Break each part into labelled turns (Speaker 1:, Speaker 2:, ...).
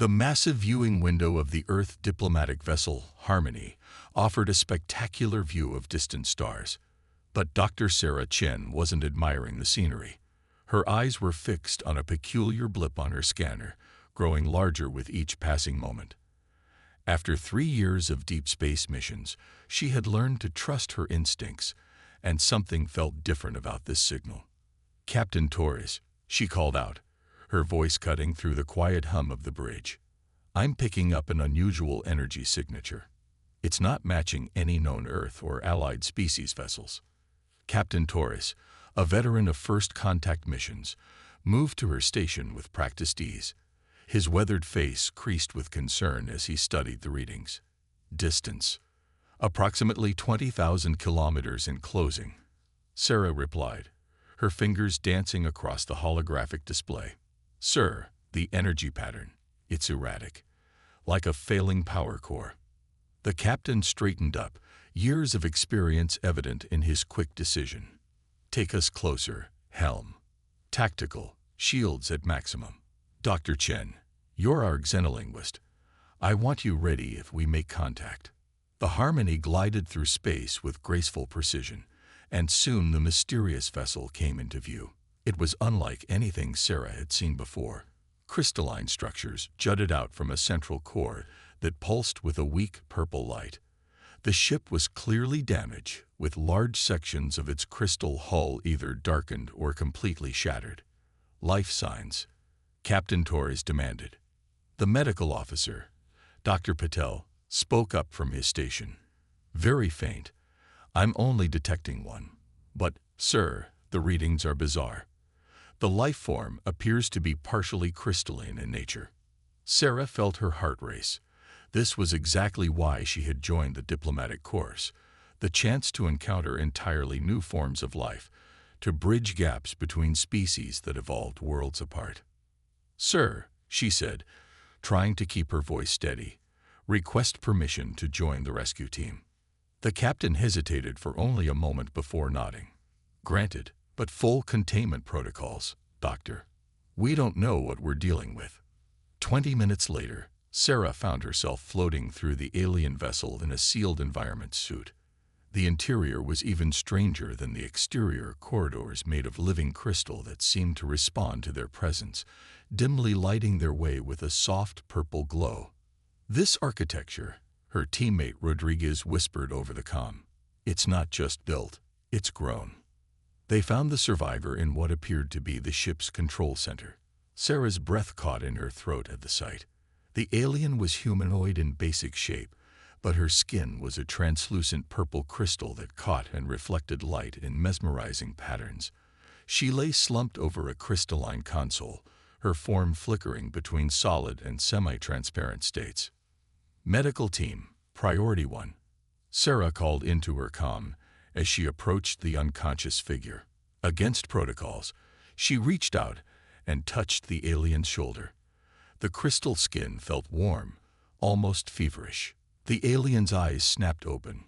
Speaker 1: The massive viewing window of the Earth diplomatic vessel, Harmony, offered a spectacular view of distant stars. But Dr. Sarah Chen wasn't admiring the scenery. Her eyes were fixed on a peculiar blip on her scanner, growing larger with each passing moment. After 3 years of deep space missions, she had learned to trust her instincts, and something felt different about this signal. "Captain Torres," she called out, her voice cutting through the quiet hum of the bridge. "I'm picking up an unusual energy signature. It's not matching any known Earth or allied species vessels." Captain Torres, a veteran of first contact missions, moved to her station with practiced ease. His weathered face creased with concern as he studied the readings. "Distance: approximately 20,000 kilometers in closing," Sarah replied, her fingers dancing across the holographic display. "Sir, the energy pattern, it's erratic, like a failing power core." The captain straightened up, years of experience evident in his quick decision. "Take us closer, helm. Tactical, shields at maximum. Dr. Chen, you're our xenolinguist. I want you ready if we make contact." The Harmony glided through space with graceful precision, and soon the mysterious vessel came into view. It was unlike anything Sarah had seen before. Crystalline structures jutted out from a central core that pulsed with a weak purple light. The ship was clearly damaged, with large sections of its crystal hull either darkened or completely shattered. "Life signs," Captain Torres demanded. The medical officer, Dr. Patel, spoke up from his station. "Very faint. I'm only detecting one. But, sir, the readings are bizarre. The life form appears to be partially crystalline in nature." Sarah felt her heart race. This was exactly why she had joined the diplomatic corps, the chance to encounter entirely new forms of life, to bridge gaps between species that evolved worlds apart. "Sir," she said, trying to keep her voice steady, "request permission to join the rescue team." The captain hesitated for only a moment before nodding. "Granted, but full containment protocols, Doctor. We don't know what we're dealing with." 20 minutes later, Sarah found herself floating through the alien vessel in a sealed environment suit. The interior was even stranger than the exterior, corridors made of living crystal that seemed to respond to their presence, dimly lighting their way with a soft purple glow. "This architecture," her teammate Rodriguez whispered over the comm. "It's not just built, it's grown." They found the survivor in what appeared to be the ship's control center. Sarah's breath caught in her throat at the sight. The alien was humanoid in basic shape, but her skin was a translucent purple crystal that caught and reflected light in mesmerizing patterns. She lay slumped over a crystalline console, her form flickering between solid and semi-transparent states. "Medical team, priority 1," Sarah called into her comm as she approached the unconscious figure. Against protocols, she reached out and touched the alien's shoulder. The crystal skin felt warm, almost feverish. The alien's eyes snapped open,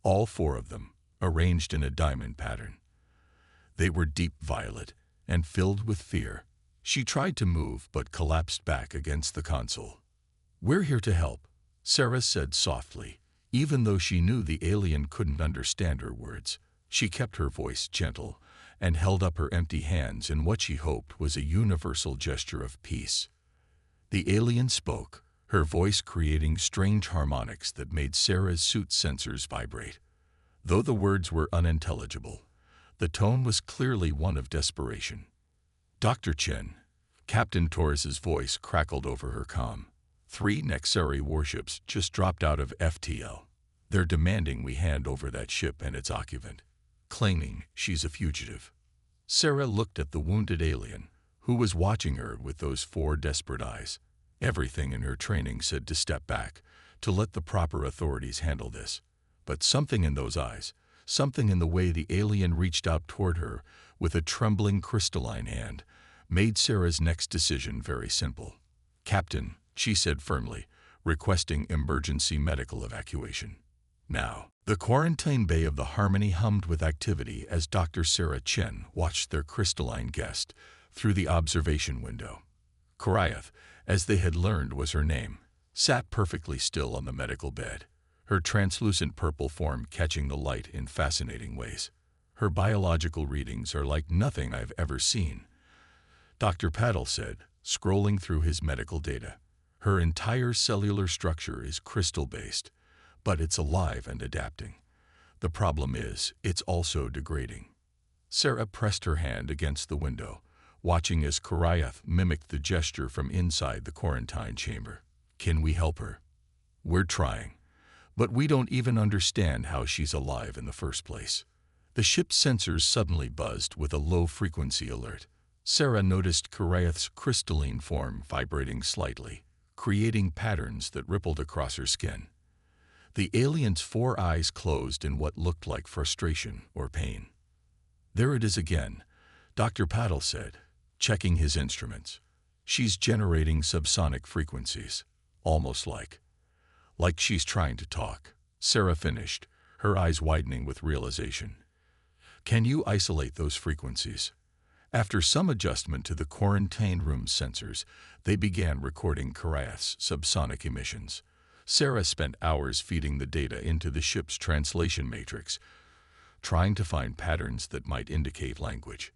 Speaker 1: all 4 of them, arranged in a diamond pattern. They were deep violet and filled with fear. She tried to move but collapsed back against the console. "We're here to help," Sarah said softly. Even though she knew the alien couldn't understand her words, she kept her voice gentle and held up her empty hands in what she hoped was a universal gesture of peace. The alien spoke, her voice creating strange harmonics that made Sarah's suit sensors vibrate. Though the words were unintelligible, the tone was clearly one of desperation. "Dr. Chen," Captain Torres's voice crackled over her comm. "3 Nexari warships just dropped out of FTL. They're demanding we hand over that ship and its occupant, claiming she's a fugitive." Sarah looked at the wounded alien, who was watching her with those 4 desperate eyes. Everything in her training said to step back, to let the proper authorities handle this. But something in those eyes, something in the way the alien reached out toward her with a trembling crystalline hand, made Sarah's next decision very simple. "Captain," she said firmly, requesting emergency medical evacuation. Now, the quarantine bay of the Harmony hummed with activity as Dr. Sarah Chen watched their crystalline guest through the observation window. Karayath, as they had learned was her name, sat perfectly still on the medical bed, her translucent purple form catching the light in fascinating ways. Her biological readings are like nothing I've ever seen, Dr. Paddle said, scrolling through his medical data. Her entire cellular structure is crystal-based, but it's alive and adapting. The problem is, it's also degrading. Sarah pressed her hand against the window, watching as Karayath mimicked the gesture from inside the quarantine chamber. Can we help her? We're trying, but we don't even understand how she's alive in the first place. The ship's sensors suddenly buzzed with a low-frequency alert. Sarah noticed Karayath's crystalline form vibrating slightly, creating patterns that rippled across her skin. The alien's 4 eyes closed in what looked like frustration or pain. There it is again, Dr. Paddle said, checking his instruments. She's generating subsonic frequencies, almost like she's trying to talk. Sarah finished, her eyes widening with realization. Can you isolate those frequencies? After some adjustment to the quarantine room sensors, they began recording Karayath's subsonic emissions. Sarah spent hours feeding the data into the ship's translation matrix, trying to find patterns that might indicate language.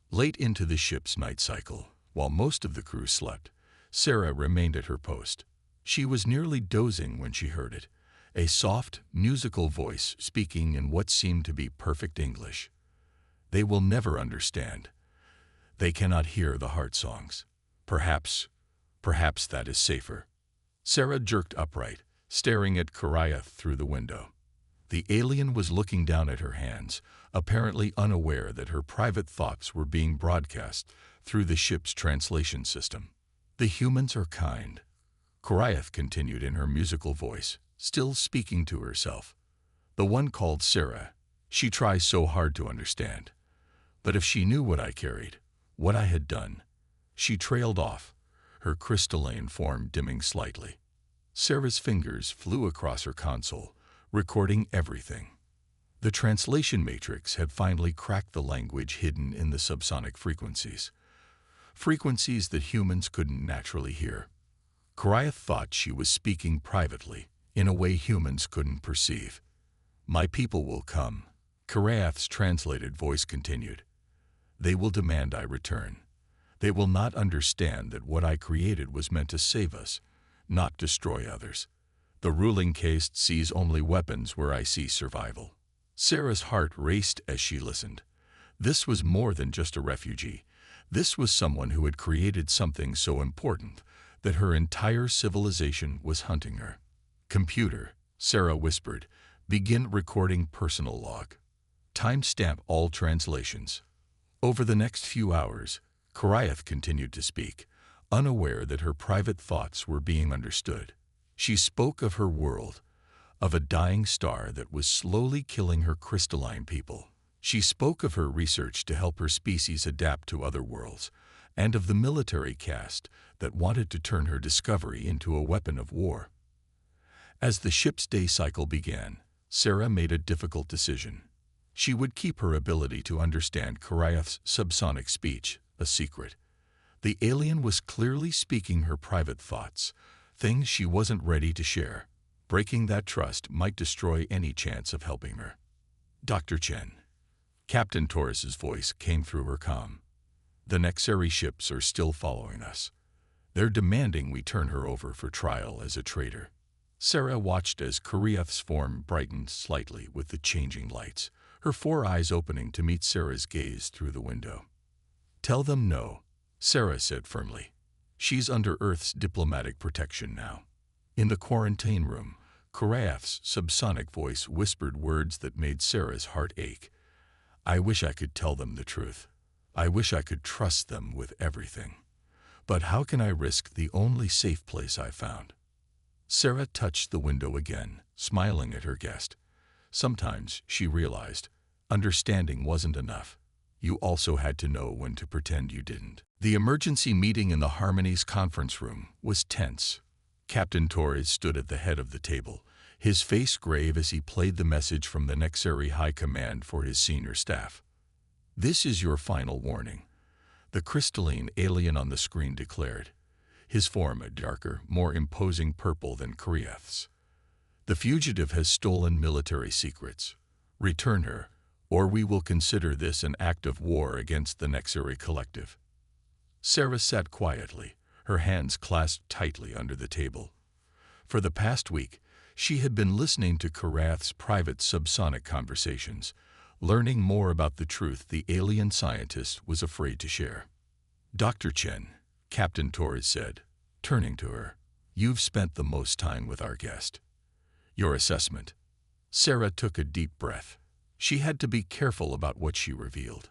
Speaker 1: Late into the ship's night cycle, while most of the crew slept, Sarah remained at her post. She was nearly dozing when she heard it, a soft, musical voice speaking in what seemed to be perfect English. They will never understand. They cannot hear the heart songs. Perhaps that is safer. Sarah jerked upright, staring at Karayath through the window. The alien was looking down at her hands, apparently unaware that her private thoughts were being broadcast through the ship's translation system. The humans are kind, Karayath continued in her musical voice, still speaking to herself. The one called Sarah, she tries so hard to understand. But if she knew what I carried, what I had done. She trailed off, her crystalline form dimming slightly. Sarah's fingers flew across her console, recording everything. The translation matrix had finally cracked the language hidden in the subsonic frequencies. Frequencies that humans couldn't naturally hear. Karayath thought she was speaking privately, in a way humans couldn't perceive. My people will come, Karayath's translated voice continued. They will demand I return. They will not understand that what I created was meant to save us, not destroy others. The ruling caste sees only weapons where I see survival. Sarah's heart raced as she listened. This was more than just a refugee. This was someone who had created something so important that her entire civilization was hunting her. Computer, Sarah whispered, begin recording personal log. Timestamp all translations. Over the next few hours, Karayath continued to speak, unaware that her private thoughts were being understood. She spoke of her world, of a dying star that was slowly killing her crystalline people. She spoke of her research to help her species adapt to other worlds, and of the military caste that wanted to turn her discovery into a weapon of war. As the ship's day cycle began, Sarah made a difficult decision. She would keep her ability to understand Karayath's subsonic speech a secret. The alien was clearly speaking her private thoughts, things she wasn't ready to share. Breaking that trust might destroy any chance of helping her. Dr. Chen. Captain Torres's voice came through her comm. The Nexari ships are still following us. They're demanding we turn her over for trial as a traitor. Sarah watched as Karayath's form brightened slightly with the changing lights, her 4 eyes opening to meet Sarah's gaze through the window. Tell them no, Sarah said firmly. She's under Earth's diplomatic protection now. In the quarantine room, Karayath's subsonic voice whispered words that made Sarah's heart ache. I wish I could tell them the truth. I wish I could trust them with everything. But how can I risk the only safe place I found? Sarah touched the window again, smiling at her guest. Sometimes, she realized, understanding wasn't enough. You also had to know when to pretend you didn't. The emergency meeting in the Harmony's conference room was tense. Captain Torres stood at the head of the table, his face grave as he played the message from the Nexari High Command for his senior staff. This is your final warning, the crystalline alien on the screen declared. his form a darker, more imposing purple than Koreath's. "The fugitive has stolen military secrets. Return her, or we will consider this an act of war against the Nexari Collective." Sarah sat quietly, her hands clasped tightly under the table. For the past week, she had been listening to Korath's private subsonic conversations, learning more about the truth the alien scientist was afraid to share. "Dr. Chen," Captain Torres said, turning to her, "you've spent the most time with our guest. Your assessment." Sarah took a deep breath. She had to be careful about what she revealed.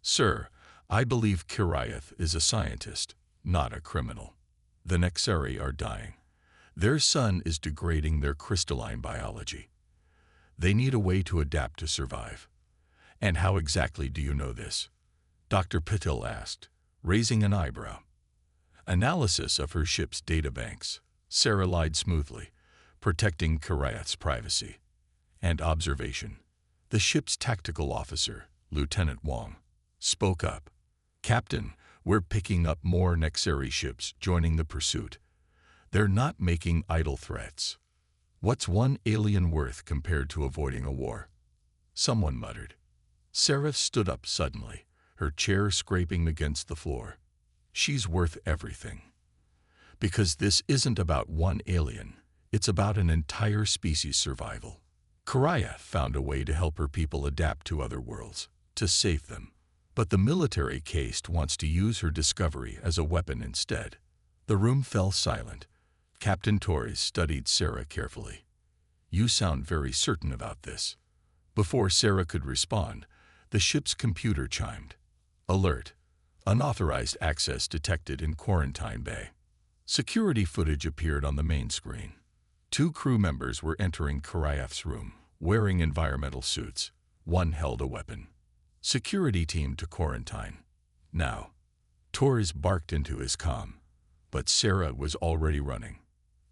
Speaker 1: "Sir, I believe Korath is a scientist, not a criminal. The Nexari are dying. Their sun is degrading their crystalline biology. They need a way to adapt to survive." "And how exactly do you know this?" Dr. Patil asked, raising an eyebrow. "Analysis of her ship's databanks," Sarah lied smoothly, protecting Korath's privacy. "And observation." The ship's tactical officer, Lieutenant Wong, spoke up. "Captain, we're picking up more Nexari ships joining the pursuit. They're not making idle threats. What's one alien worth compared to avoiding a war?" Someone muttered. Sarah stood up suddenly, her chair scraping against the floor. "She's worth everything. Because this isn't about one alien, it's about an entire species' survival. Korath found a way to help her people adapt to other worlds, to save them. But the military caste wants to use her discovery as a weapon instead." The room fell silent. Captain Torres studied Sarah carefully. "You sound very certain about this." Before Sarah could respond, the ship's computer chimed. "Alert. Unauthorized access detected in Quarantine Bay." Security footage appeared on the main screen. 2 crew members were entering Korath's room, wearing environmental suits. One held a weapon. "Security team to quarantine. Now." Torres barked into his comm, but Sarah was already running.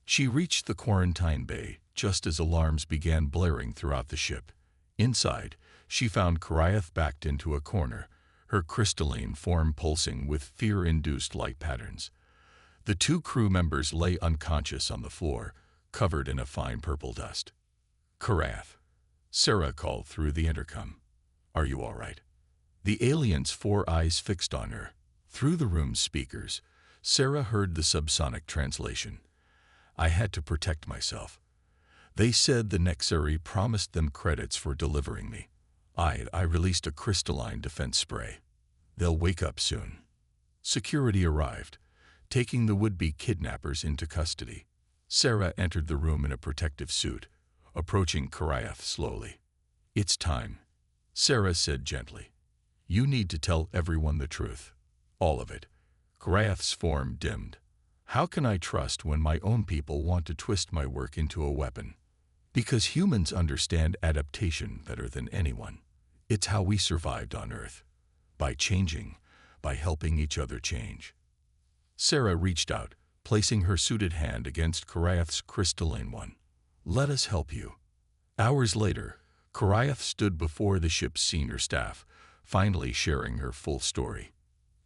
Speaker 1: She reached the quarantine bay just as alarms began blaring throughout the ship. Inside, she found Korath backed into a corner, her crystalline form pulsing with fear-induced light patterns. The 2 crew members lay unconscious on the floor, covered in a fine purple dust. "Korath," Sarah called through the intercom. "Are you all right?" The alien's 4 eyes fixed on her. Through the room's speakers, Sarah heard the subsonic translation. "I had to protect myself. They said the Nexari promised them credits for delivering me. I released a crystalline defense spray. They'll wake up soon." Security arrived, taking the would-be kidnappers into custody. Sarah entered the room in a protective suit, approaching Korath slowly. "It's time," Sarah said gently. "You need to tell everyone the truth. All of it." Korath's form dimmed. "How can I trust when my own people want to twist my work into a weapon?" "Because humans understand adaptation better than anyone. It's how we survived on Earth. By changing, by helping each other change." Sarah reached out, placing her suited hand against Korath's crystalline one. "Let us help you." Hours later, Korath stood before the ship's senior staff, finally sharing her full story.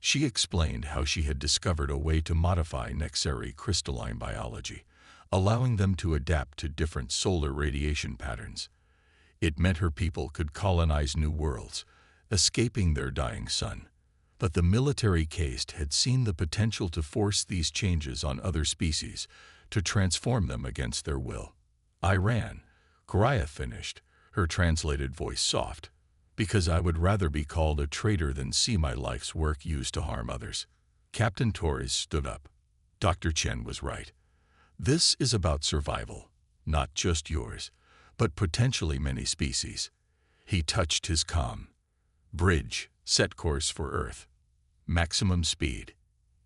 Speaker 1: She explained how she had discovered a way to modify Nexari crystalline biology, allowing them to adapt to different solar radiation patterns. It meant her people could colonize new worlds, escaping their dying sun. But the military caste had seen the potential to force these changes on other species, to transform them against their will. "I ran," Korath finished, her translated voice soft, "because I would rather be called a traitor than see my life's work used to harm others." Captain Torres stood up. Dr. Chen was right. This is about survival, not just yours, but potentially many species. He touched his comm. "Bridge, set course for Earth. Maximum speed."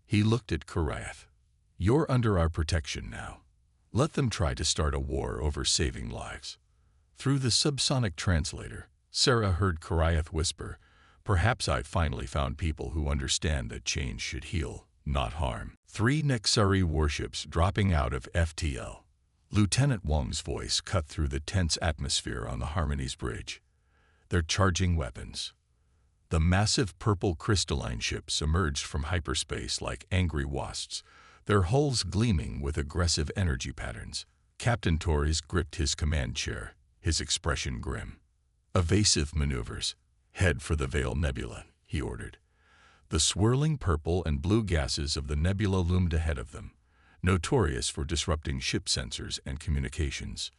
Speaker 1: He looked at Korath. "You're under our protection now. Let them try to start a war over saving lives." Through the subsonic translator, Sarah heard Korath whisper, "Perhaps I've finally found people who understand that change should heal, not harm." 3 Nexari warships dropping out of FTL. Lieutenant Wong's voice cut through the tense atmosphere on the Harmony's bridge. "They're charging weapons." The massive purple crystalline ships emerged from hyperspace like angry wasps, their hulls gleaming with aggressive energy patterns. Captain Torres gripped his command chair, his expression grim. "Evasive maneuvers. Head for the Veil Nebula," he ordered. The swirling purple and blue gases of the nebula loomed ahead of them, notorious for disrupting ship sensors and communications.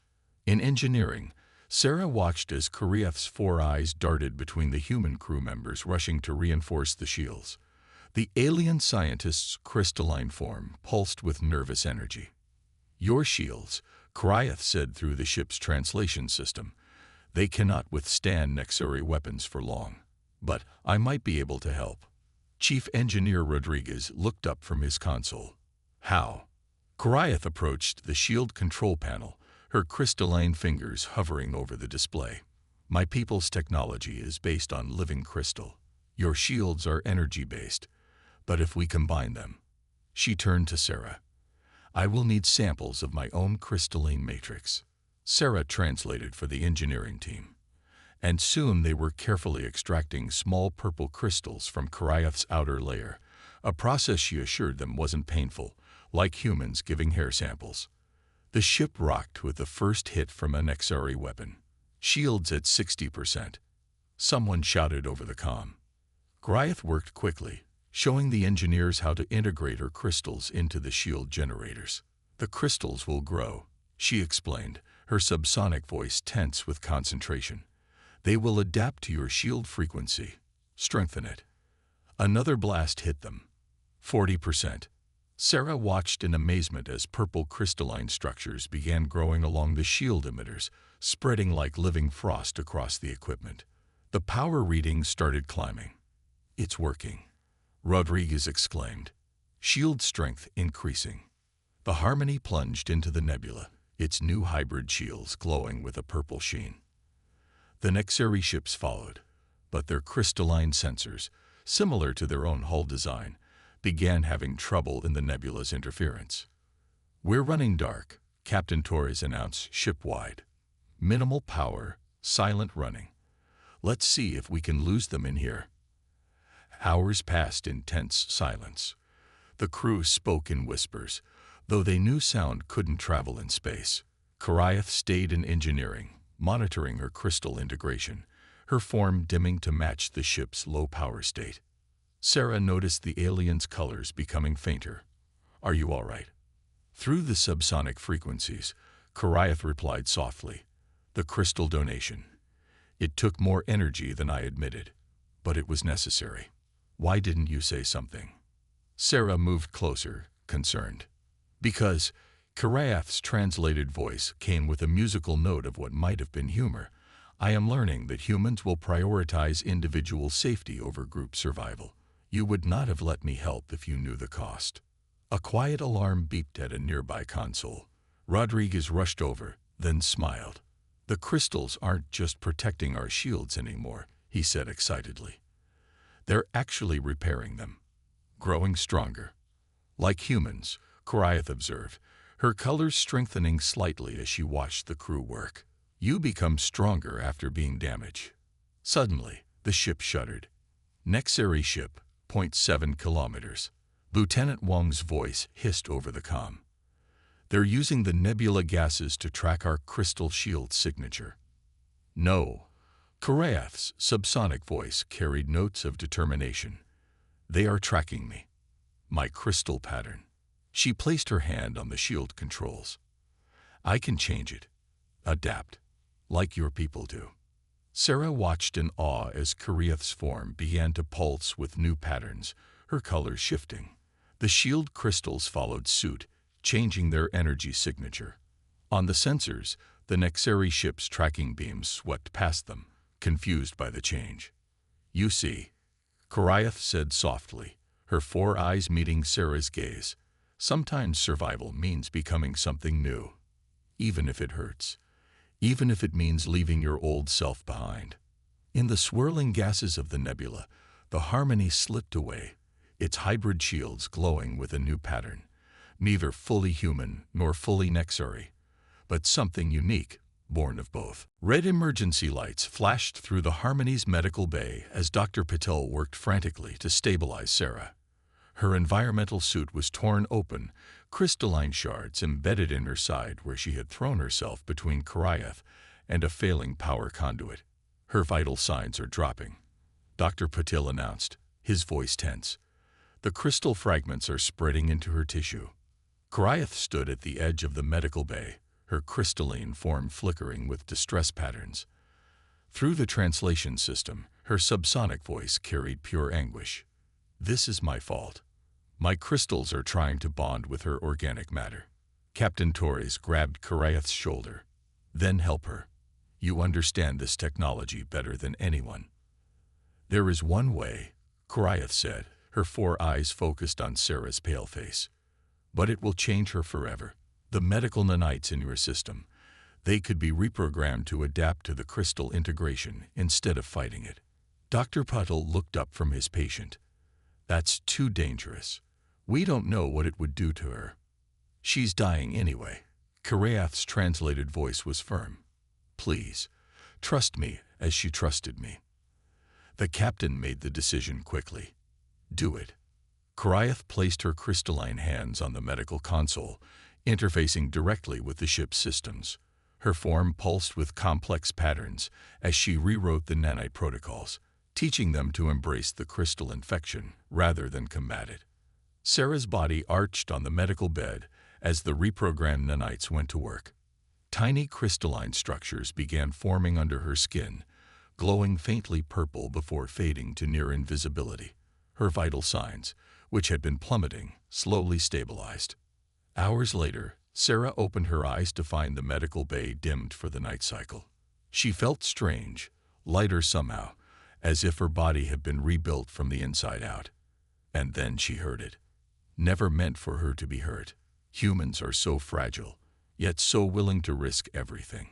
Speaker 1: In engineering, Sarah watched as Kariath's 4 eyes darted between the human crew members rushing to reinforce the shields. The alien scientist's crystalline form pulsed with nervous energy. "Your shields," Kariath said through the ship's translation system. "They cannot withstand Nexari weapons for long. But I might be able to help." Chief Engineer Rodriguez looked up from his console. "How?" Kariath approached the shield control panel, her crystalline fingers hovering over the display. "My people's technology is based on living crystal. Your shields are energy-based, but if we combine them..." She turned to Sarah. "I will need samples of my own crystalline matrix." Sarah translated for the engineering team. And soon they were carefully extracting small purple crystals from Kariath's outer layer, a process she assured them wasn't painful, like humans giving hair samples. The ship rocked with the first hit from a Nexari weapon. "Shields at 60%. Someone shouted over the comm. Kariath worked quickly, showing the engineers how to integrate her crystals into the shield generators. "The crystals will grow," she explained, her subsonic voice tense with concentration. "They will adapt to your shield frequency, strengthen it." Another blast hit them. 40%. Sarah watched in amazement as purple crystalline structures began growing along the shield emitters, spreading like living frost across the equipment. The power readings started climbing. "It's working," Rodriguez exclaimed, shield strength increasing. The Harmony plunged into the nebula, its new hybrid shields glowing with a purple sheen. The Nexari ships followed, but their crystalline sensors, similar to their own hull design, began having trouble in the nebula's interference. "We're running dark," Captain Torres announced ship-wide. "Minimal power, silent running. Let's see if we can lose them in here." Hours passed in tense silence. The crew spoke in whispers, though they knew sound couldn't travel in space. Kariath stayed in engineering, monitoring her crystal integration, her form dimming to match the ship's low power state. Sarah noticed the alien's colors becoming fainter. "Are you all right?" Through the subsonic frequencies, Kariath replied softly, "The crystal donation. It took more energy than I admitted, but it was necessary. Why didn't you say something?" Sarah moved closer, concerned. "Because..." Kariath's translated voice came with a musical note of what might have been humor. "I am learning that humans will prioritize individual safety over group survival. You would not have let me help if you knew the cost." A quiet alarm beeped at a nearby console. Rodriguez rushed over, then smiled. "The crystals aren't just protecting our shields anymore," he said excitedly. "They're actually repairing them, growing stronger." "Like humans," Kariath observed, her colors strengthening slightly as she watched the crew work. "You become stronger after being damaged." Suddenly, the ship shuddered. "Nexari ship, 0.7 kilometers. Lieutenant Wang's voice hissed over the comm. "They're using the nebula gases to track our crystal shield signature." "No." Kariath's subsonic voice carried notes of determination. "They are tracking me. My crystal pattern." She placed her hand on the shield controls. "I can change it. Adapt. Like your people do." Sarah watched in awe as Kariath's form began to pulse with new patterns, her colors shifting. The shield crystals followed suit, changing their energy signature. On the sensors, the Nexari ship's tracking beams swept past them, confused by the change. "You see," Kariath said softly, her 4 eyes meeting Sarah's gaze. "Sometimes survival means becoming something new. Even if it hurts. Even if it means leaving your old self behind." In the swirling gases of the nebula, the Harmony slipped away, its hybrid shields glowing with a new pattern. Neither fully human nor fully Nexari, but something unique, born of both. Red emergency lights flashed through the Harmony's medical bay as Dr. Patel worked frantically to stabilize Sarah. Her environmental suit was torn open, crystalline shards embedded in her side where she had thrown herself between Karayath and a failing power conduit. Her vital signs are dropping, Dr. Patil announced, his voice tense. The crystal fragments are spreading into her tissue. Karayath stood at the edge of the medical bay, her crystalline form flickering with distress patterns. Through the translation system, her subsonic voice carried pure anguish. This is my fault. My crystals are trying to bond with her organic matter. Captain Torres grabbed Karayath's shoulder. Then help her. You understand this technology better than anyone. There is one way, Karayath said, her 4 eyes focused on Sarah's pale face. But it will change her forever. The medical nanites in your system, they could be reprogrammed to adapt to the crystal integration instead of fighting it. Dr. Patil looked up from his patient. That's too dangerous. We don't know what it would do to her. She's dying anyway. Karayath's translated voice was firm. Please, trust me as she trusted me. The captain made the decision quickly. Do it. Karayath placed her crystalline hands on the medical console, interfacing directly with the ship's systems. Her form pulsed with complex patterns as she rewrote the nanite protocols, teaching them to embrace the crystal infection rather than combat it. Sarah's body arched on the medical bed as the reprogrammed nanites went to work. Tiny crystalline structures began forming under her skin, glowing faintly purple before fading to near invisibility. Her vital signs, which had been plummeting, slowly stabilized. Hours later, Sarah opened her eyes to find the medical bay dimmed for the night cycle. She felt strange, lighter somehow, as if her body had been rebuilt from the inside out. And then she heard it. Never meant for her to be hurt. Humans are so fragile, yet so willing to risk everything.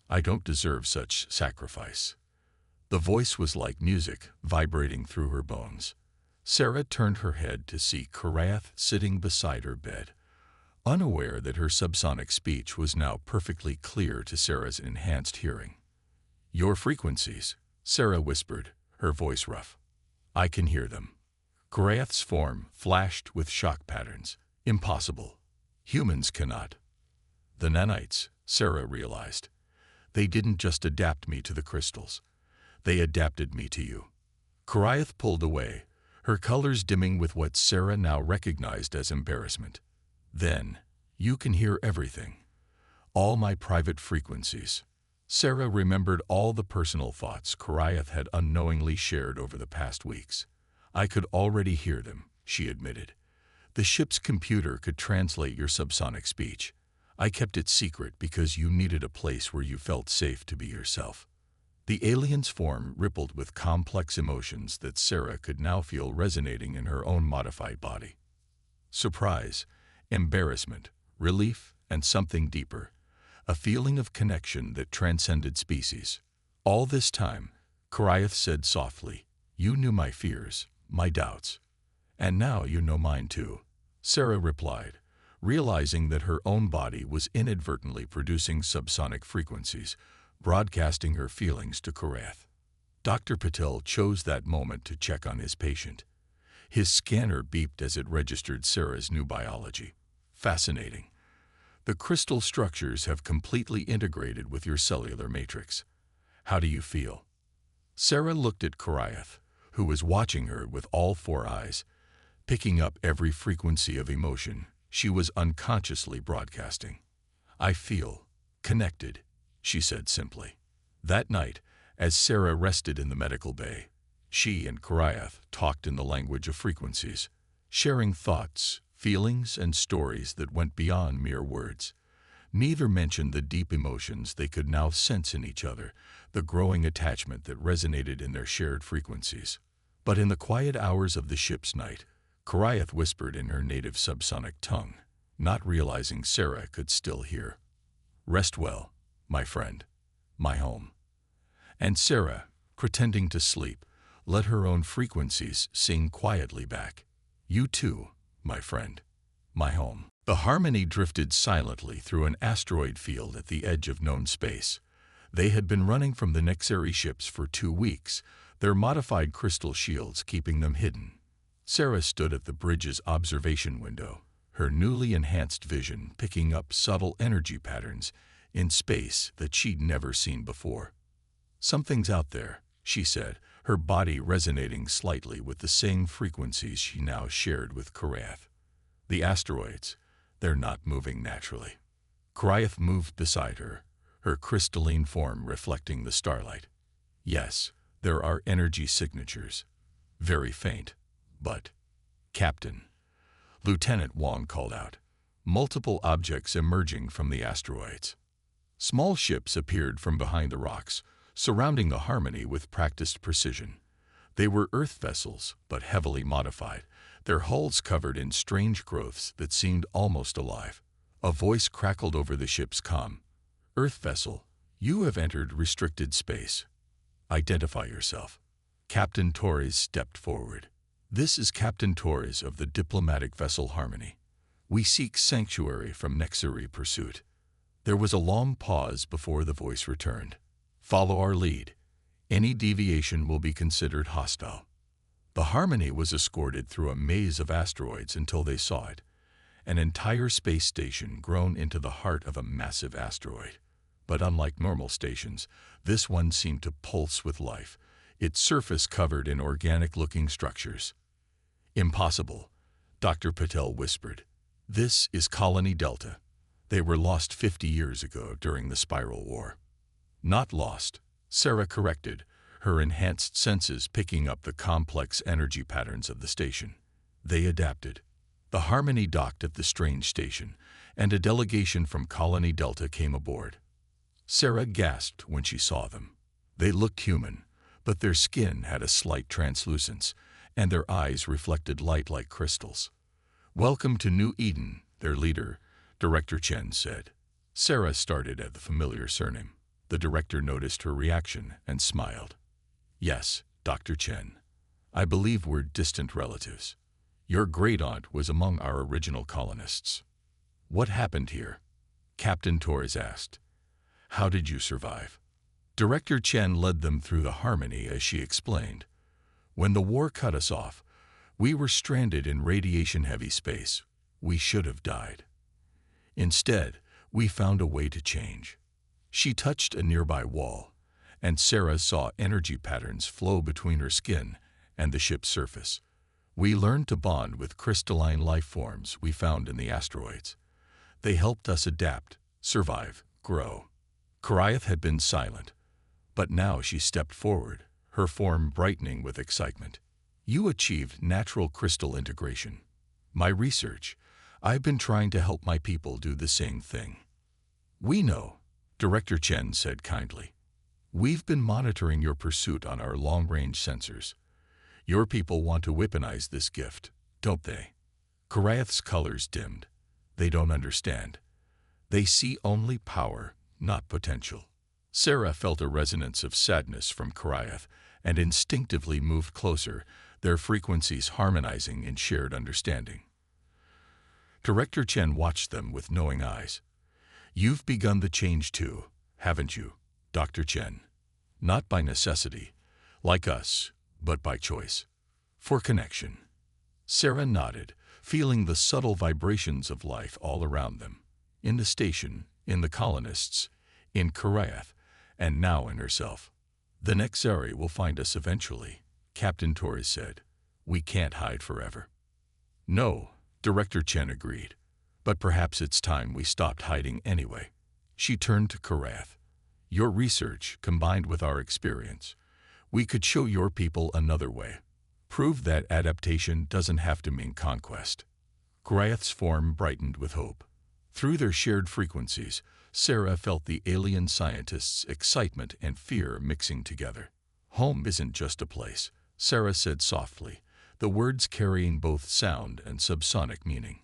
Speaker 1: I don't deserve such sacrifice. The voice was like music, vibrating through her bones. Sarah turned her head to see Karayath sitting beside her bed, unaware that her subsonic speech was now perfectly clear to Sarah's enhanced hearing. Your frequencies, Sarah whispered, her voice rough. I can hear them. Karayath's form flashed with shock patterns. Impossible. Humans cannot. The nanites, Sarah realized. They didn't just adapt me to the crystals. They adapted me to you. Karayath pulled away, her colors dimming with what Sarah now recognized as embarrassment. Then, you can hear everything. All my private frequencies. Sarah remembered all the personal thoughts Karayath had unknowingly shared over the past weeks. I could already hear them, she admitted. The ship's computer could translate your subsonic speech. I kept it secret because you needed a place where you felt safe to be yourself. The alien's form rippled with complex emotions that Sarah could now feel resonating in her own modified body. Surprise, embarrassment, relief, and something deeper. A feeling of connection that transcended species. All this time, Karayath said softly, you knew my fears, my doubts. And now you know mine too. Sarah replied, realizing that her own body was inadvertently producing subsonic frequencies, broadcasting her feelings to Karayath. Dr. Patil chose that moment to check on his patient. His scanner beeped as it registered Sarah's new biology. Fascinating. The crystal structures have completely integrated with your cellular matrix. How do you feel? Sarah looked at Karayath, who was watching her with all 4 eyes, picking up every frequency of emotion she was unconsciously broadcasting. I feel connected, she said simply. That night, as Sarah rested in the medical bay, she and Karayath talked in the language of frequencies, sharing thoughts, feelings, and stories that went beyond mere words. Neither mentioned the deep emotions they could now sense in each other, the growing attachment that resonated in their shared frequencies. But in the quiet hours of the ship's night, Karayath whispered in her native subsonic tongue, not realizing Sarah could still hear. Rest well, my friend, my home. And Sarah, pretending to sleep, let her own frequencies sing quietly back. You too, my friend, my home. The harmony drifted silently through an asteroid field at the edge of known space. They had been running from the Nexari ships for 2 weeks, their modified crystal shields keeping them hidden. Sarah stood at the bridge's observation window, her newly enhanced vision picking up subtle energy patterns in space that she'd never seen before. "Something's out there," she said, her body resonating slightly with the same frequencies she now shared with Korath. "The asteroids, they're not moving naturally." Korath moved beside her, her crystalline form reflecting the starlight. "Yes, there are energy signatures. Very faint, but—" "Captain," Lieutenant Wong called out, multiple objects emerging from the asteroids. Small ships appeared from behind the rocks, surrounding the Harmony with practiced precision. They were Earth vessels, but heavily modified, their hulls covered in strange growths that seemed almost alive. A voice crackled over the ship's comm. "Earth vessel, you have entered restricted space. Identify yourself." Captain Torres stepped forward. "This is Captain Torres of the diplomatic vessel Harmony. We seek sanctuary from Nexari pursuit." There was a long pause before the voice returned. "Follow our lead. Any deviation will be considered hostile." The Harmony was escorted through a maze of asteroids until they saw it, an entire space station grown into the heart of a massive asteroid. But unlike normal stations, this one seemed to pulse with life, its surface covered in organic-looking structures. "Impossible," Dr. Patel whispered. "This is Colony Delta. They were lost 50 years ago during the Spiral War." "Not lost," Sarah corrected, her enhanced senses picking up the complex energy patterns of the station. "They adapted." The Harmony docked at the strange station, and a delegation from Colony Delta came aboard. Sarah gasped when she saw them. They looked human, but their skin had a slight translucence, and their eyes reflected light like crystals. "Welcome to New Eden," their leader, Director Chen, said. Sarah started at the familiar surname. The director noticed her reaction and smiled. "Yes, Dr. Chen. I believe we're distant relatives. Your great-aunt was among our original colonists." "What happened here?" Captain Torres asked. "How did you survive?" Director Chen led them through the Harmony as she explained. "When the war cut us off, we were stranded in radiation-heavy space. We should have died. Instead, we found a way to change." She touched a nearby wall, and Sarah saw energy patterns flow between her skin and the ship's surface. "We learned to bond with crystalline life forms we found in the asteroids. They helped us adapt, survive, grow." Korath had been silent, but now she stepped forward, her form brightening with excitement. "You achieved natural crystal integration. My research, I've been trying to help my people do the same thing." "We know," Director Chen said kindly. "We've been monitoring your pursuit on our long-range sensors. Your people want to weaponize this gift, don't they?" Korath's colors dimmed. "They don't understand. They see only power, not potential." Sarah felt a resonance of sadness from Korath and instinctively moved closer, their frequencies harmonizing in shared understanding. Director Chen watched them with knowing eyes. "You've begun the change too, haven't you, Dr. Chen? Not by necessity, like us, but by choice. For connection." Sarah nodded, feeling the subtle vibrations of life all around them. In the station, in the colonists, in Korath, and now in herself. "The Nexari will find us eventually," Captain Torres said. "We can't hide forever." "No," Director Chen agreed. "But perhaps it's time we stopped hiding anyway." She turned to Korath. "Your research, combined with our experience, we could show your people another way. Prove that adaptation doesn't have to mean conquest." Korath's form brightened with hope. Through their shared frequencies, Sarah felt the alien scientist's excitement and fear mixing together. "Home isn't just a place," Sarah said softly, the words carrying both sound and subsonic meaning.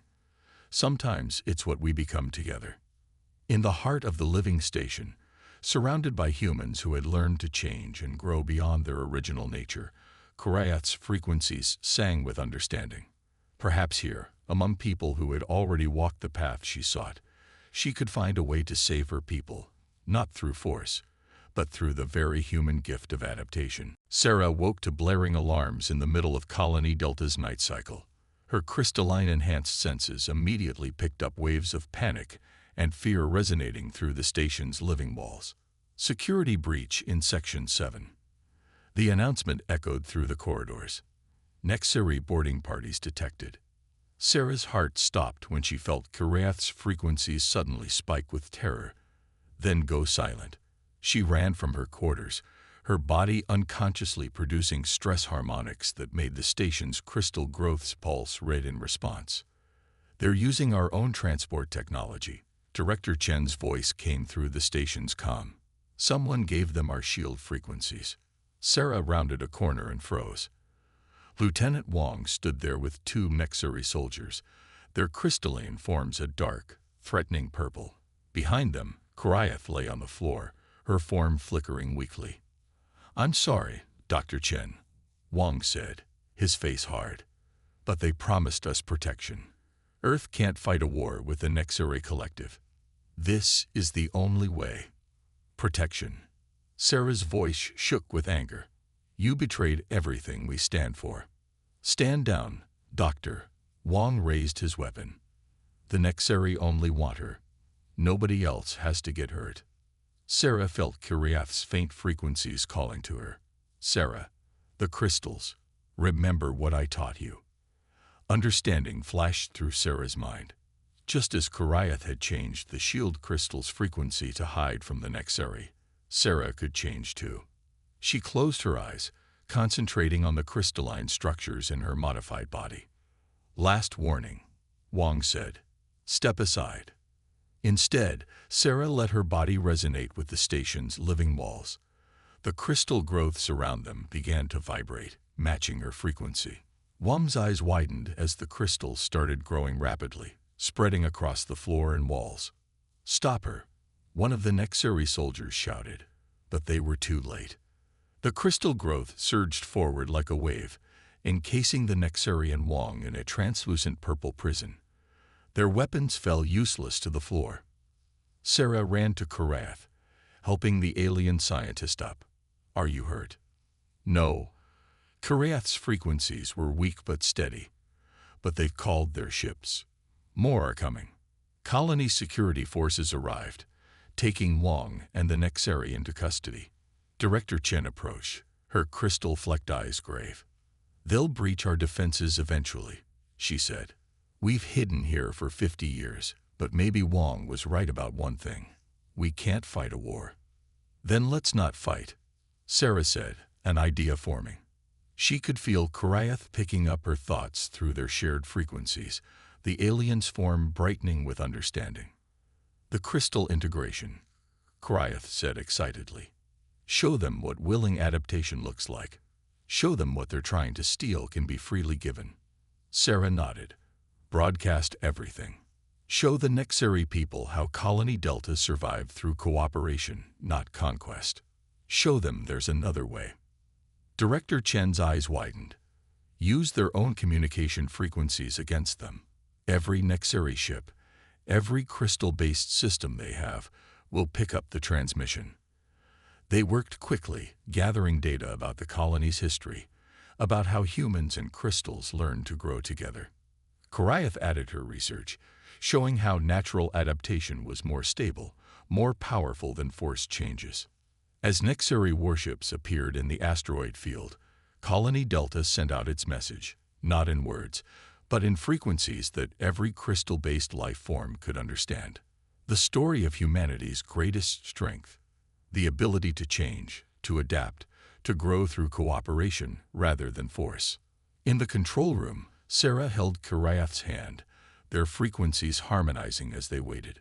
Speaker 1: "Sometimes it's what we become together." In the heart of the living station, surrounded by humans who had learned to change and grow beyond their original nature, Korath's frequencies sang with understanding. Perhaps here, among people who had already walked the path she sought, she could find a way to save her people, not through force, but through the very human gift of adaptation. Sarah woke to blaring alarms in the middle of Colony Delta's night cycle. Her crystalline-enhanced senses immediately picked up waves of panic and fear resonating through the station's living walls. Security breach in Section 7. The announcement echoed through the corridors. Necessary boarding parties detected. Sarah's heart stopped when she felt Karath's frequencies suddenly spike with terror, then go silent. She ran from her quarters, her body unconsciously producing stress harmonics that made the station's crystal growths pulse red in response. "They're using our own transport technology." Director Chen's voice came through the station's comm. "Someone gave them our shield frequencies." Sarah rounded a corner and froze. Lieutenant Wong stood there with two Nexari soldiers, their crystalline forms a dark, threatening purple. Behind them, Karath lay on the floor, her form flickering weakly. "I'm sorry, Dr. Chen," Wong said, his face hard. "But they promised us protection. Earth can't fight a war with the Nexari Collective. This is the only way." "Protection." Sarah's voice shook with anger. "You betrayed everything we stand for." "Stand down, Doctor." Wong raised his weapon. "The Nexari only want her. Nobody else has to get hurt." Sarah felt Karath's faint frequencies calling to her. "Sarah, the crystals. Remember what I taught you." Understanding flashed through Sarah's mind. Just as Karath had changed the shield crystal's frequency to hide from the Nexari, Sarah could change too. She closed her eyes, concentrating on the crystalline structures in her modified body. "Last warning," Wong said. "Step aside." Instead, Sarah let her body resonate with the station's living walls. The crystal growths around them began to vibrate, matching her frequency. Wong's eyes widened as the crystals started growing rapidly, spreading across the floor and walls. "Stop her," one of the Nexari soldiers shouted, but they were too late. The crystal growth surged forward like a wave, encasing the Nexari and Wong in a translucent purple prison. Their weapons fell useless to the floor. Sarah ran to Karath, helping the alien scientist up. "Are you hurt?" "No." Karath's frequencies were weak but steady. "But they've called their ships. More are coming." Colony security forces arrived, taking Wong and the Nexari into custody. Director Chen approached, her crystal-flecked eyes grave. "They'll breach our defenses eventually," she said. "We've hidden here for 50 years, but maybe Wong was right about one thing. We can't fight a war." "Then let's not fight," Sarah said, an idea forming. She could feel Karath picking up her thoughts through their shared frequencies, the alien's form brightening with understanding. "The crystal integration," Karath said excitedly. "Show them what willing adaptation looks like. Show them what they're trying to steal can be freely given." Sarah nodded. "Broadcast everything. Show the Nexari people how Colony Delta survived through cooperation, not conquest. Show them there's another way." Director Chen's eyes widened. "Use their own communication frequencies against them. Every Nexari ship, every crystal-based system they have, will pick up the transmission." They worked quickly, gathering data about the colony's history, about how humans and crystals learned to grow together. Karath added her research, showing how natural adaptation was more stable, more powerful than forced changes. As Nexari warships appeared in the asteroid field, Colony Delta sent out its message, not in words, but in frequencies that every crystal-based life form could understand. The story of humanity's greatest strength, the ability to change, to adapt, to grow through cooperation rather than force. In the control room, Sarah held Karath's hand, their frequencies harmonizing as they waited.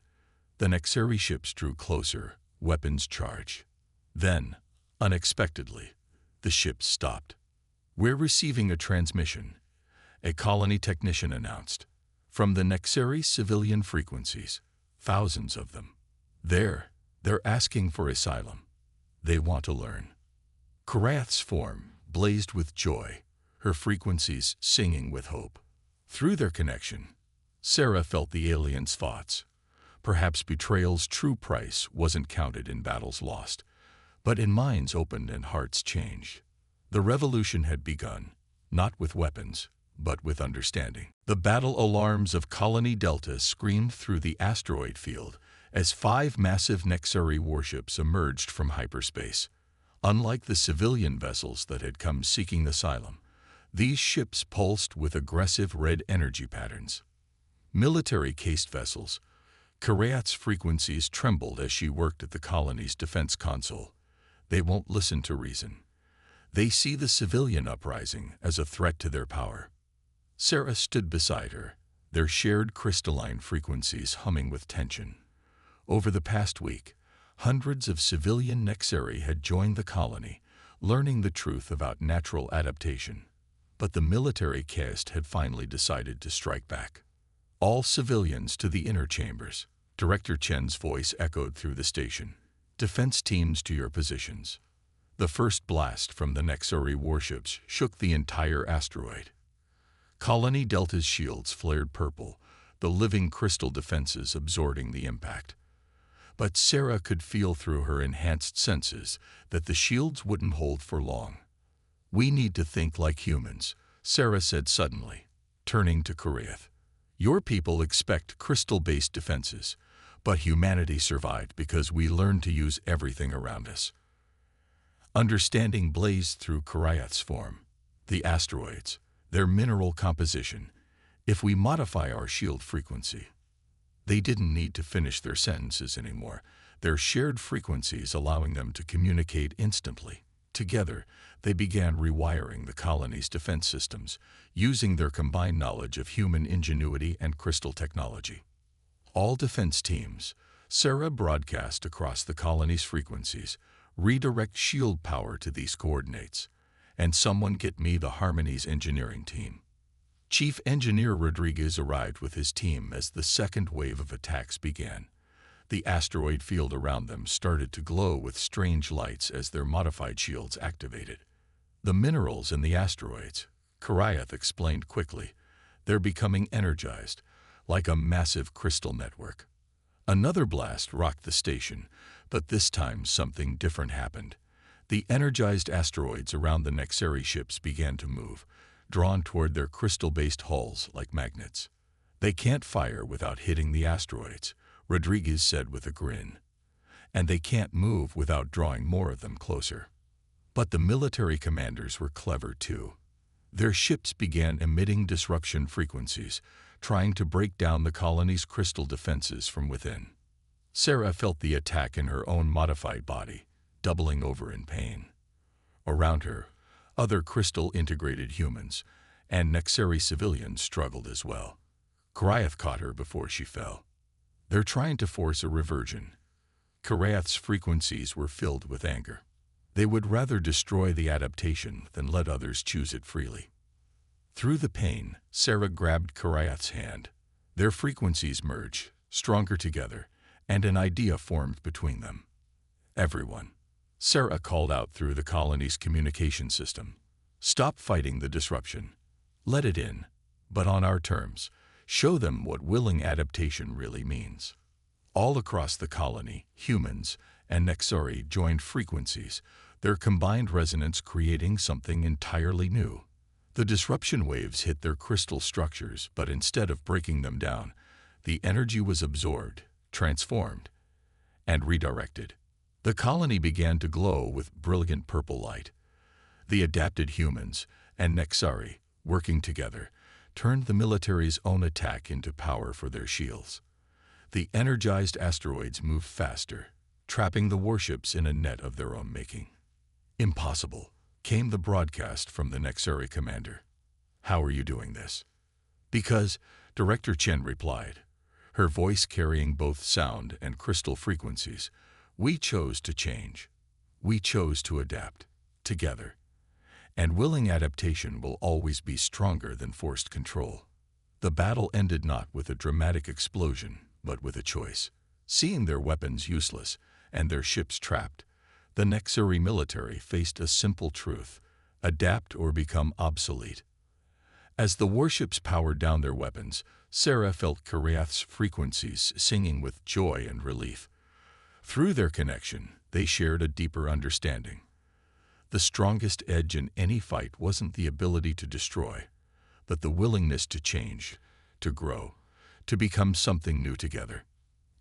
Speaker 1: The Nexari ships drew closer, weapons charged. Then, unexpectedly, the ships stopped. "We're receiving a transmission," a colony technician announced. "From the Nexari civilian frequencies, thousands of them. They're asking for asylum. They want to learn." Karath's form blazed with joy, her frequencies singing with hope. Through their connection, Sarah felt the alien's thoughts. Perhaps betrayal's true price wasn't counted in battles lost, But in minds opened and hearts changed. The revolution had begun, not with weapons, but with understanding. The battle alarms of Colony Delta screamed through the asteroid field as 5 massive Nexari warships emerged from hyperspace. Unlike the civilian vessels that had come seeking asylum, these ships pulsed with aggressive red energy patterns. Military-cased vessels, Karath's frequencies trembled as she worked at the colony's defense console. They won't listen to reason. They see the civilian uprising as a threat to their power. Sarah stood beside her, their shared crystalline frequencies humming with tension. Over the past week, hundreds of civilian Nexari had joined the colony, learning the truth about natural adaptation. But the military caste had finally decided to strike back. All civilians to the inner chambers. Director Chen's voice echoed through the station. Defense teams to your positions. The first blast from the Nexari warships shook the entire asteroid. Colony Delta's shields flared purple, the living crystal defenses absorbing the impact. But Sarah could feel through her enhanced senses that the shields wouldn't hold for long. We need to think like humans, Sarah said suddenly, turning to Karath. Your people expect crystal-based defenses, but humanity survived because we learned to use everything around us. Understanding blazed through Karath's form. The asteroids, their mineral composition. If we modify our shield frequency. They didn't need to finish their sentences anymore, their shared frequencies allowing them to communicate instantly. Together, they began rewiring the colony's defense systems, using their combined knowledge of human ingenuity and crystal technology. All defense teams, Sarah broadcast across the colony's frequencies, redirect shield power to these coordinates. And someone get me the Harmony's engineering team. Chief Engineer Rodriguez arrived with his team as the second wave of attacks began. The asteroid field around them started to glow with strange lights as their modified shields activated. The minerals in the asteroids, Karath explained quickly, they're becoming energized, like a massive crystal network. Another blast rocked the station, but this time something different happened. The energized asteroids around the Nexari ships began to move, drawn toward their crystal-based hulls like magnets. They can't fire without hitting the asteroids, Rodriguez said with a grin. And they can't move without drawing more of them closer. But the military commanders were clever too. Their ships began emitting disruption frequencies, trying to break down the colony's crystal defenses from within. Sarah felt the attack in her own modified body, doubling over in pain. Around her, other crystal-integrated humans and Nexari civilians struggled as well. Karath caught her before she fell. They're trying to force a reversion. Karath's frequencies were filled with anger. They would rather destroy the adaptation than let others choose it freely. Through the pain, Sarah grabbed Karath's hand. Their frequencies merged, stronger together, and an idea formed between them. Everyone. Sarah called out through the colony's communication system. Stop fighting the disruption. Let it in, but on our terms. Show them what willing adaptation really means. All across the colony, humans and Nexari joined frequencies, their combined resonance creating something entirely new. The disruption waves hit their crystal structures, but instead of breaking them down, the energy was absorbed, transformed, and redirected. The colony began to glow with brilliant purple light. The adapted humans and Nexari, working together, turned the military's own attack into power for their shields. The energized asteroids moved faster, trapping the warships in a net of their own making. Impossible, came the broadcast from the Nexari commander. How are you doing this? Because, Director Chen replied, her voice carrying both sound and crystal frequencies. We chose to change. We chose to adapt, together. And willing adaptation will always be stronger than forced control. The battle ended not with a dramatic explosion, but with a choice. Seeing their weapons useless and their ships trapped, the Nexari military faced a simple truth: adapt or become obsolete. As the warships powered down their weapons, Sarah felt Karath's frequencies singing with joy and relief. Through their connection, they shared a deeper understanding. The strongest edge in any fight wasn't the ability to destroy, but the willingness to change, to grow, to become something new together.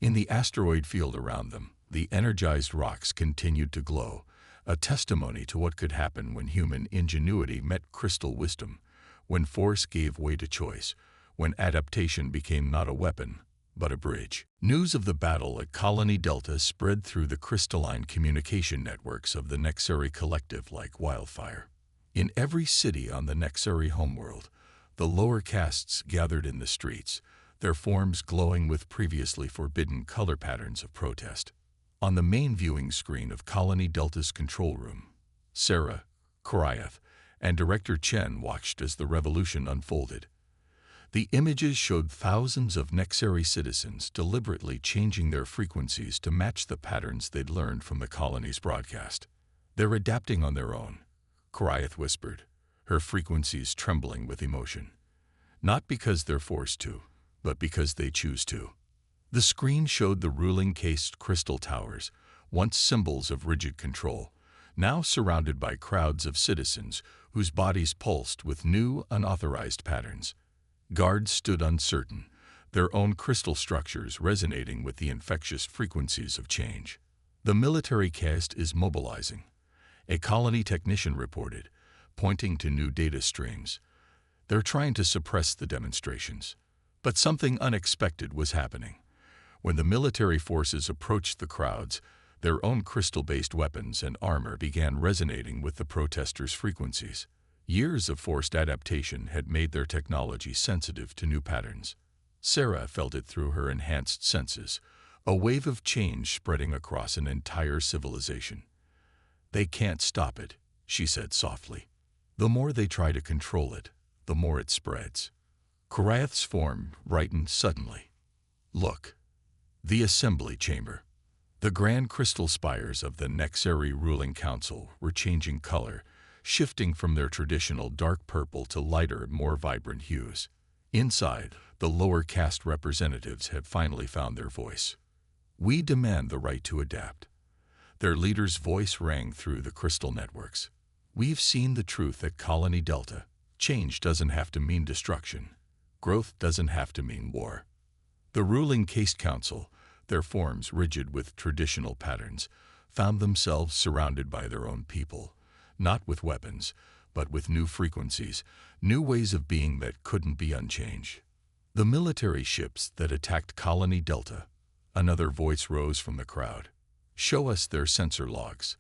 Speaker 1: In the asteroid field around them, the energized rocks continued to glow, a testimony to what could happen when human ingenuity met crystal wisdom, when force gave way to choice, when adaptation became not a weapon, but a bridge. News of the battle at Colony Delta spread through the crystalline communication networks of the Nexari Collective like wildfire. In every city on the Nexari homeworld, the lower castes gathered in the streets, their forms glowing with previously forbidden color patterns of protest. On the main viewing screen of Colony Delta's control room, Sarah, Korath, and Director Chen watched as the revolution unfolded. The images showed thousands of Nexari citizens deliberately changing their frequencies to match the patterns they'd learned from the colony's broadcast. "They're adapting on their own," Korath whispered, her frequencies trembling with emotion. "Not because they're forced to, but because they choose to." The screen showed the ruling cased crystal towers, once symbols of rigid control, now surrounded by crowds of citizens whose bodies pulsed with new, unauthorized patterns. Guards stood uncertain, their own crystal structures resonating with the infectious frequencies of change. "The military caste is mobilizing," a colony technician reported, pointing to new data streams. "They're trying to suppress the demonstrations." But something unexpected was happening. When the military forces approached the crowds, their own crystal-based weapons and armor began resonating with the protesters' frequencies. Years of forced adaptation had made their technology sensitive to new patterns. Sarah felt it through her enhanced senses, a wave of change spreading across an entire civilization. "They can't stop it," she said softly. "The more they try to control it, the more it spreads." Korath's form brightened suddenly. "Look, the assembly chamber." The grand crystal spires of the Nexari ruling council were changing color, shifting from their traditional dark purple to lighter, more vibrant hues. Inside, the lower caste representatives had finally found their voice. "We demand the right to adapt." Their leader's voice rang through the crystal networks. "We've seen the truth at Colony Delta. Change doesn't have to mean destruction. Growth doesn't have to mean war." The ruling caste council, their forms rigid with traditional patterns, found themselves surrounded by their own people, not with weapons, but with new frequencies, new ways of being that couldn't be unchanged. "The military ships that attacked Colony Delta," another voice rose from the crowd. "Show us their sensor logs.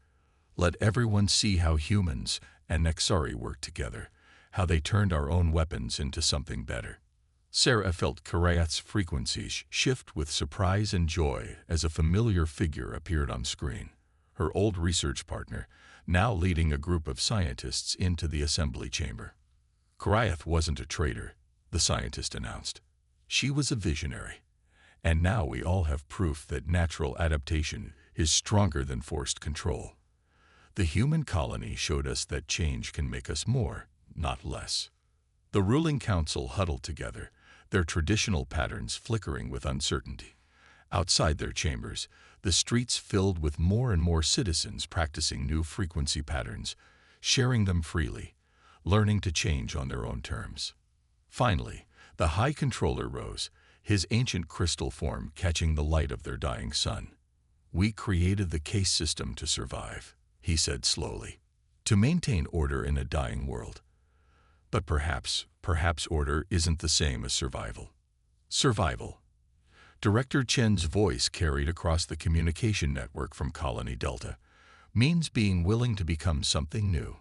Speaker 1: Let everyone see how humans and Nexari work together, how they turned our own weapons into something better." Sarah felt Korath's frequencies shift with surprise and joy as a familiar figure appeared on screen. Her old research partner, now leading a group of scientists into the assembly chamber. "Korath wasn't a traitor," the scientist announced. "She was a visionary. And now we all have proof that natural adaptation is stronger than forced control. The human colony showed us that change can make us more, not less." The ruling council huddled together, their traditional patterns flickering with uncertainty. Outside their chambers, the streets filled with more and more citizens practicing new frequency patterns, sharing them freely, learning to change on their own terms. Finally, the High Controller rose, his ancient crystal form catching the light of their dying sun. "We created the case system to survive," he said slowly, "to maintain order in a dying world. But perhaps order isn't the same as survival." Survival. Director Chen's voice carried across the communication network from Colony Delta, means being willing to become something new.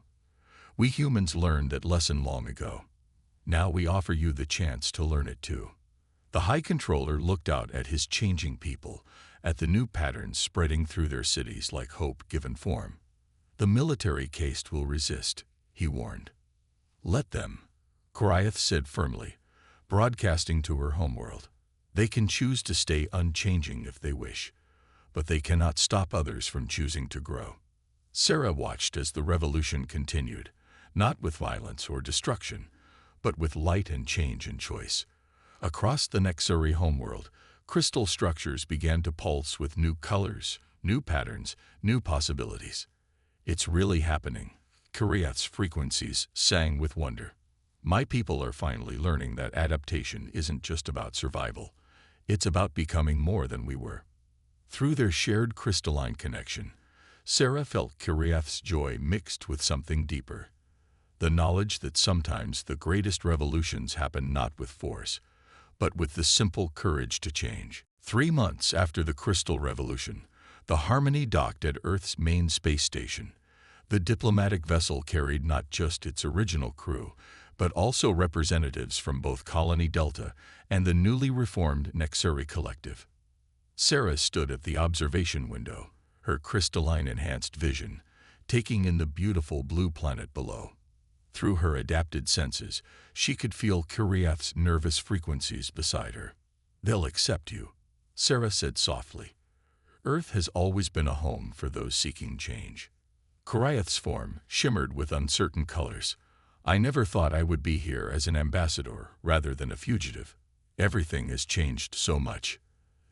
Speaker 1: We humans learned that lesson long ago. Now we offer you the chance to learn it too. The High Controller looked out at his changing people, at the new patterns spreading through their cities like hope given form. "The military caste will resist," he warned. "Let them," Korath said firmly, broadcasting to her homeworld. "They can choose to stay unchanging if they wish, but they cannot stop others from choosing to grow." Sarah watched as the revolution continued, not with violence or destruction, but with light and change and choice. Across the Nexari homeworld, crystal structures began to pulse with new colors, new patterns, new possibilities. It's really happening. Kiriath's frequencies sang with wonder. My people are finally learning that adaptation isn't just about survival. It's about becoming more than we were. Through their shared crystalline connection, Sarah felt Kiriath's joy mixed with something deeper. The knowledge that sometimes the greatest revolutions happen not with force, but with the simple courage to change. 3 months after the Crystal Revolution, the Harmony docked at Earth's main space station. The diplomatic vessel carried not just its original crew, but also representatives from both Colony Delta and the newly reformed Nexuri Collective. Sarah stood at the observation window, her crystalline-enhanced vision, taking in the beautiful blue planet below. Through her adapted senses, she could feel Kiriath's nervous frequencies beside her. "They'll accept you," Sarah said softly. "Earth has always been a home for those seeking change." Kiriath's form shimmered with uncertain colors. "I never thought I would be here as an ambassador rather than a fugitive. Everything has changed so much."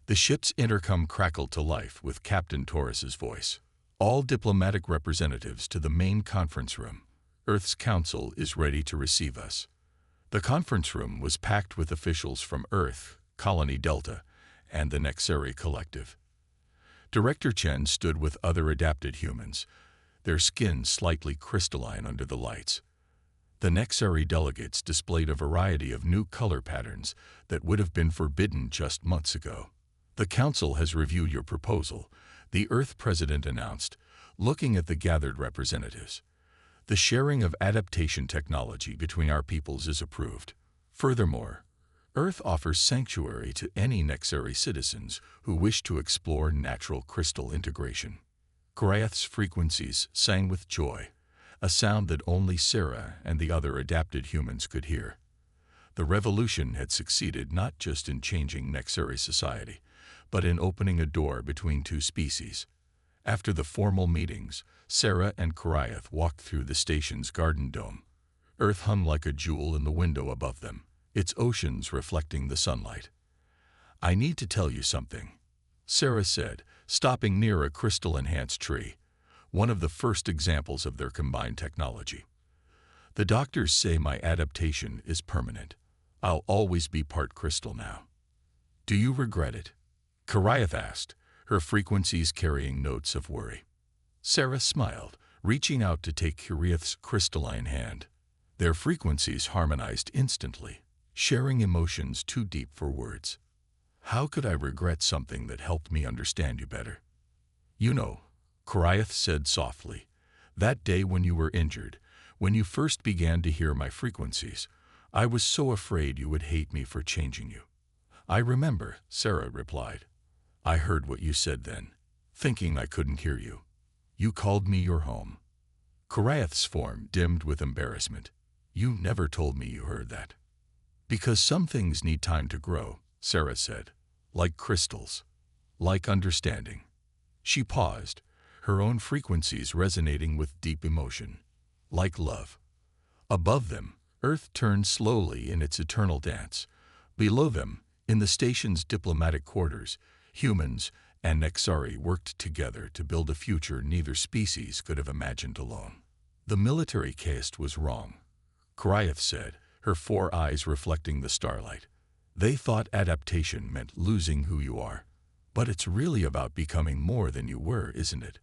Speaker 1: The ship's intercom crackled to life with Captain Torres's voice. "All diplomatic representatives to the main conference room. Earth's Council is ready to receive us." The conference room was packed with officials from Earth, Colony Delta, and the Nexuri Collective. Director Chen stood with other adapted humans, their skin slightly crystalline under the lights. The Nexuri delegates displayed a variety of new color patterns that would have been forbidden just months ago. "The Council has reviewed your proposal," the Earth President announced, looking at the gathered representatives. "The sharing of adaptation technology between our peoples is approved. Furthermore, Earth offers sanctuary to any Nexuri citizens who wish to explore natural crystal integration." Kiriath's frequencies sang with joy, a sound that only Sarah and the other adapted humans could hear. The revolution had succeeded not just in changing Nexuri society, but in opening a door between two species. After the formal meetings, Sarah and Kiriath walked through the station's garden dome. Earth hung like a jewel in the window above them, its oceans reflecting the sunlight. "I need to tell you something," Sarah said, stopping near a crystal-enhanced tree, one of the first examples of their combined technology. "The doctors say my adaptation is permanent. I'll always be part crystal now." "Do you regret it?" Kiriath asked, her frequencies carrying notes of worry. Sarah smiled, reaching out to take Kiriath's crystalline hand. Their frequencies harmonized instantly, sharing emotions too deep for words. "How could I regret something that helped me understand you better?" "You know," Kiriath said softly, "that day when you were injured, when you first began to hear my frequencies, I was so afraid you would hate me for changing you." "I remember," Sarah replied. "I heard what you said then, thinking I couldn't hear you. You called me your home." Kiriath's form dimmed with embarrassment. "You never told me you heard that." "Because some things need time to grow," Sarah said, "like crystals, like understanding." She paused, her own frequencies resonating with deep emotion, like love. Above them, Earth turned slowly in its eternal dance. Below them, in the station's diplomatic quarters, humans and Nexuri worked together to build a future neither species could have imagined alone. "The military caste was wrong," Kiriath said, her 4 eyes reflecting the starlight. "They thought adaptation meant losing who you are. But it's really about becoming more than you were, isn't it?"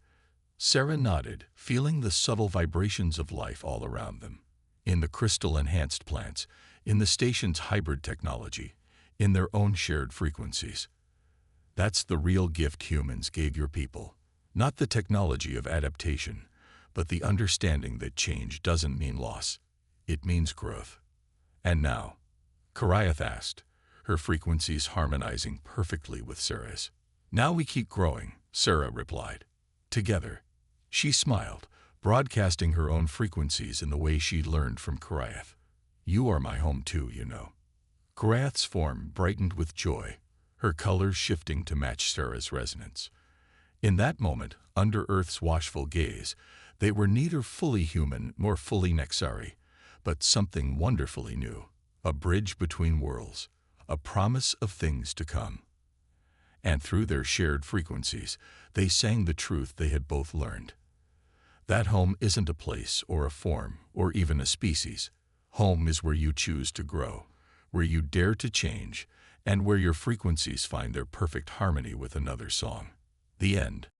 Speaker 1: Sarah nodded, feeling the subtle vibrations of life all around them. In the crystal-enhanced plants, in the station's hybrid technology, in their own shared frequencies. "That's the real gift humans gave your people. Not the technology of adaptation, but the understanding that change doesn't mean loss. It means growth." "And now?" Kiriath asked, her frequencies harmonizing perfectly with Sarah's. "Now we keep growing," Sarah replied. "Together." She smiled, broadcasting her own frequencies in the way she'd learned from Kiriath. "You are my home too, you know." Kiriath's form brightened with joy, her colors shifting to match Sarah's resonance. In that moment, under Earth's watchful gaze, they were neither fully human nor fully Nexuri, but something wonderfully new, a bridge between worlds, a promise of things to come. and through their shared frequencies, they sang the truth they had both learned. That home isn't a place or a form or even a species. Home is where you choose to grow, where you dare to change, and where your frequencies find their perfect harmony with another song. The end.